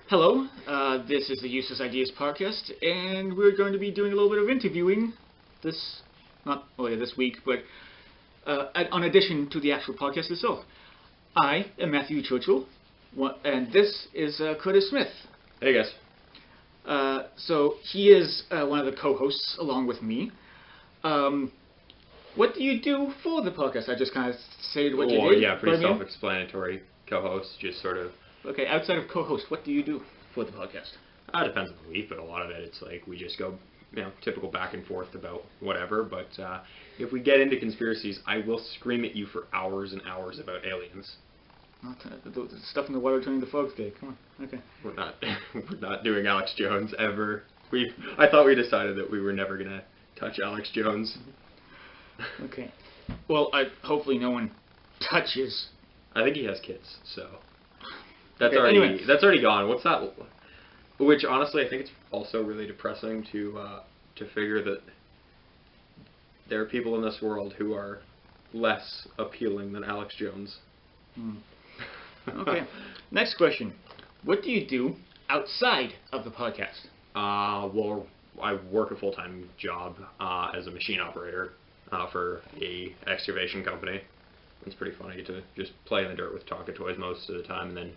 Hello, this is the Useless Ideas podcast, and we're going to be doing a little bit of interviewing this week, but on addition to the actual podcast itself. I am Matthew Churchill, and this is Curtis Smith. Hey guys. So he is one of the co-hosts along with me. What do you do for the podcast? I just kind of said what you did. Yeah, pretty self-explanatory. Co-host, just sort of. Okay, outside of co-host, what do you do for the podcast? It depends on the week, but a lot of it, it's like we just go, typical back and forth about whatever. But if we get into conspiracies, I will scream at you for hours and hours about aliens. The stuff in the water turning the fog's day. Come on, okay. We're not doing Alex Jones ever. I thought we decided that we were never gonna touch Alex Jones. Okay. Well, hopefully no one touches. I think he has kids, so that's okay, that's already gone. What's that? Which honestly, I think it's also really depressing to figure that there are people in this world who are less appealing than Alex Jones. Okay. Next question. What do you do outside of the podcast? Well, I work a full-time job as a machine operator for a excavation company. It's pretty funny to just play in the dirt with Tonka toys most of the time, and then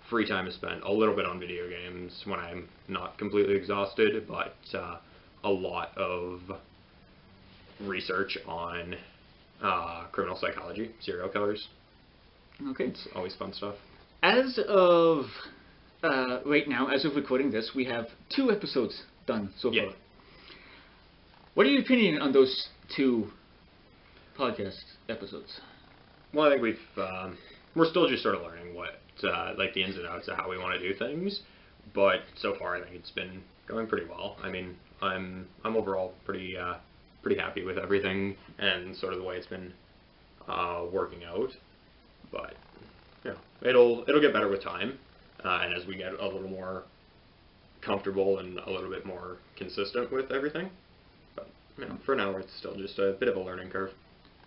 free time is spent a little bit on video games when I'm not completely exhausted, but a lot of research on criminal psychology, serial killers. Okay. It's always fun stuff. As of right now, as of recording this, we have 2 episodes done so far. What are your opinion on those 2 podcast episodes? Well, I think we're still just sort of learning what, like the ins and outs of how we want to do things, but so far I think it's been going pretty well. I mean, I'm overall pretty happy with everything and sort of the way it's been working out, but it'll get better with time, and as we get a little more comfortable and a little bit more consistent with everything. But for now, it's still just a bit of a learning curve.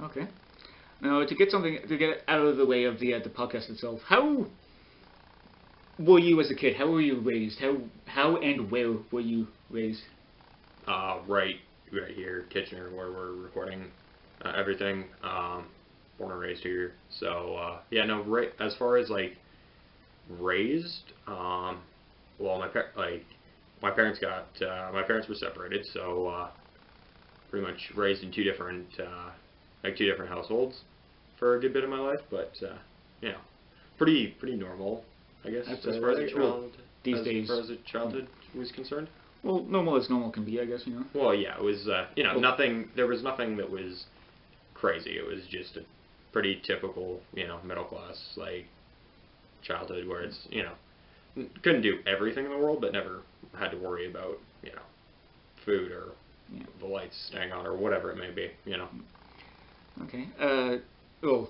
Okay. Now, to get out of the way of the podcast itself, how were you as a kid? How were you raised? How and where were you raised? Right here, Kitchener, where we're recording everything. Born and raised here. So right. As far as like raised, well, my parents were separated, so pretty much raised in two different households for a good bit of my life, but pretty normal, I guess, as far as a childhood was concerned. Well, normal as normal can be, I guess, Well, yeah, it was nothing. There was nothing that was crazy. It was just a pretty typical, middle class like childhood where it's couldn't do everything in the world, but never had to worry about food or the lights staying on or whatever it may be, Okay. Well,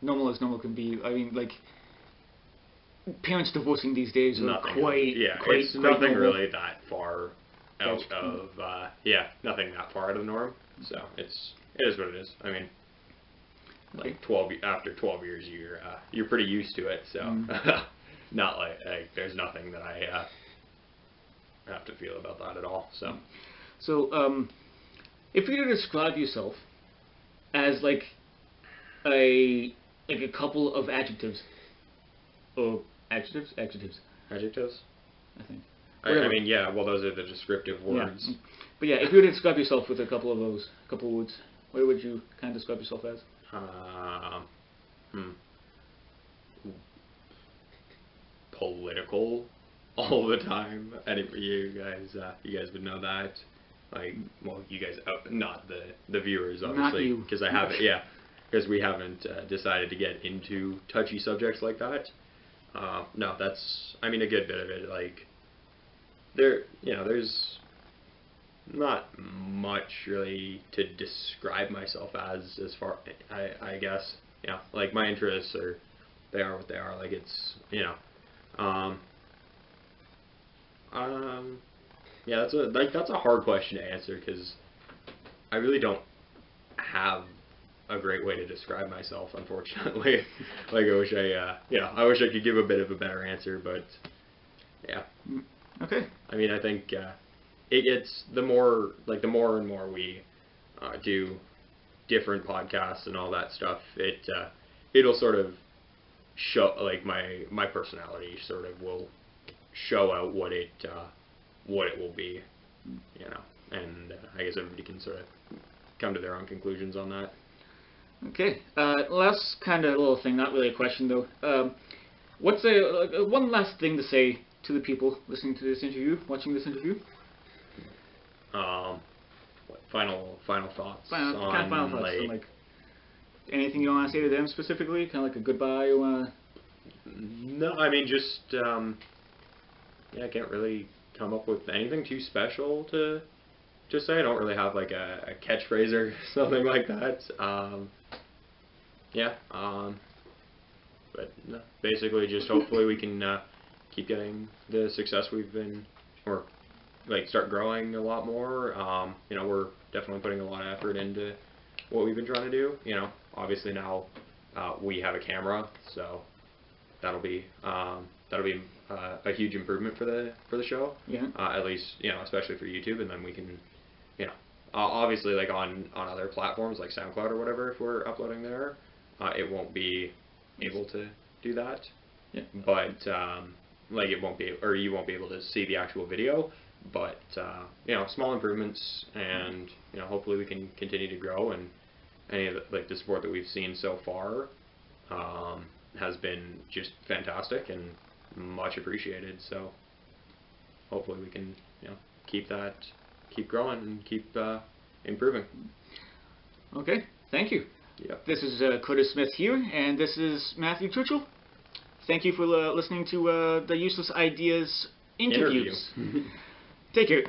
normal as normal can be. I mean, like, parents divorcing these days are it's nothing really that far out of nothing that far out of the norm. So it is what it is. I mean, like after 12 years, you're pretty used to it. So not like there's nothing that I have to feel about that at all. So if you were to describe yourself as like a couple of adjectives, or adjectives, I think. I mean, well, those are the descriptive words. Yeah. But yeah, if you were to describe yourself with a couple of words, what would you kind of describe yourself as? Political all the time. You guys would know that. Like, well, you guys, not the viewers, obviously, because because we haven't decided to get into touchy subjects like that. No, that's, I mean, a good bit of it. Like, there's not much really to describe myself as far, I guess. Like my interests they are what they are. Like it's, that's a hard question to answer because I really don't have a great way to describe myself, unfortunately. Like I wish I could give a bit of a better answer, but Yeah. Okay. I mean, I think it gets the more and more we do different podcasts and all that stuff, it'll sort of show, like, my personality sort of will show out what it will be, you know, and I guess everybody can sort of come to their own conclusions on that. Okay. Last kind of little thing, not really a question though. What's one last thing to say to the people listening to this interview, watching this interview? What final thoughts? Kind of final thoughts. So, like, anything you want to say to them specifically? Kind of like a goodbye you want to... No, I mean, just, yeah, I can't really come up with anything too special to say. I don't really have, like, a catchphrase or something like that. Yeah, but no, basically just hopefully we can keep getting the success we've been, or, like, start growing a lot more. You know, we're definitely putting a lot of effort into what we've been trying to do. You know, obviously now we have a camera, so that'll be a huge improvement for the show. Yeah. At least, you know, especially for YouTube, and then we can, you know, obviously, like, on other platforms like SoundCloud or whatever, if we're uploading there, it won't be able to do that. Yeah. But like, it won't be, or you won't be able to see the actual video. But you know, small improvements, and, you know, hopefully we can continue to grow. And any of the support that we've seen so far has been just fantastic and much appreciated. So hopefully we can, you know, keep growing and keep improving. Okay, thank you. Yep. This is Curtis Smith here, and this is Matthew Churchill. Thank you for listening to the Useless Ideas interviews. Interview. Take care.